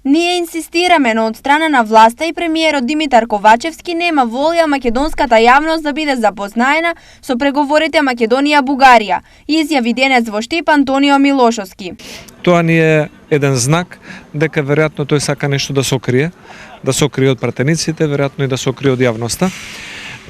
Ние инсистираме, но од страна на власта и премиерот Димитар Ковачевски нема волја македонската јавност да биде запознаена со преговорите Македонија-Бугарија, изјави денес во Штип Антонио Милошовски. Тоа ни е еден знак дека веројатно тој сака нешто да сокрие од пратениците, веројатно и да сокрие од јавноста,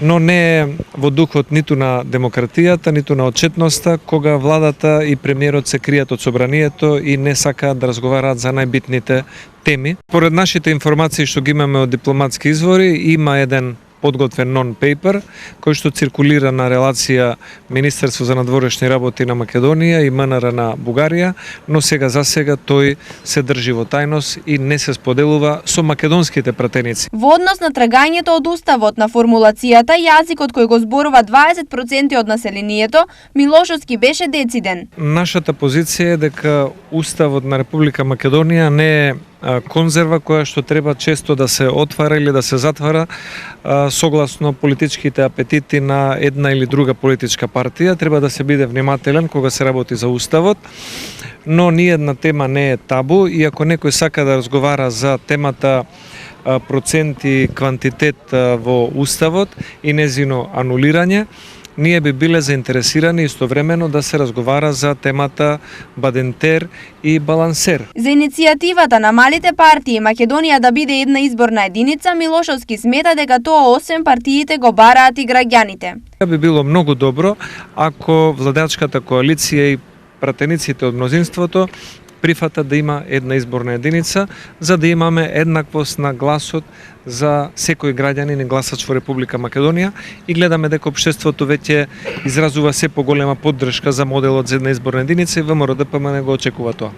но не е во духот ниту на демократијата, ниту на отчетноста, кога владата и премиерот се кријат од собранието и не сакаат да разговараат за најбитните теми. Поред нашите информации што ги имаме од дипломатски извори, има еден подготвен нон-пейпер, кој што циркулира на релација Министерство за надворешни работи на Македонија и МНР на Бугарија, но сега тој се држи во тајност и не се споделува со македонските пратеници. Во однос на трагањето од уставот на формулацијата, јазикот кој го зборува 20% од населението, Милошовски беше дециден. Нашата позиција е дека уставот на Република Македонија не е конзерва која што треба често да се отвара или да се затвара согласно политичките апетити на една или друга политичка партија. Треба да се биде внимателен кога се работи за уставот, но ниедна тема не е табу и ако некој сака да разговара за темата проценти, квантитет во уставот и незино анулирање, ние би биле заинтересирани истовремено да се разговара за темата Бадентер и Балансер. За иницијативата на малите партии Македонија да биде една изборна единица, Милошовски смета дека тоа освен партиите го бараат и граѓаните. Би било многу добро ако владачката коалиција и пратениците од мнозинството прифатат да има една изборна единица, за да имаме еднаквост на гласот за секој граѓанин и гласач во Република Македонија и гледаме дека општеството веќе изразува се поголема поддршка за моделот за една изборна единица и ВМРО ДПМН го очекува тоа.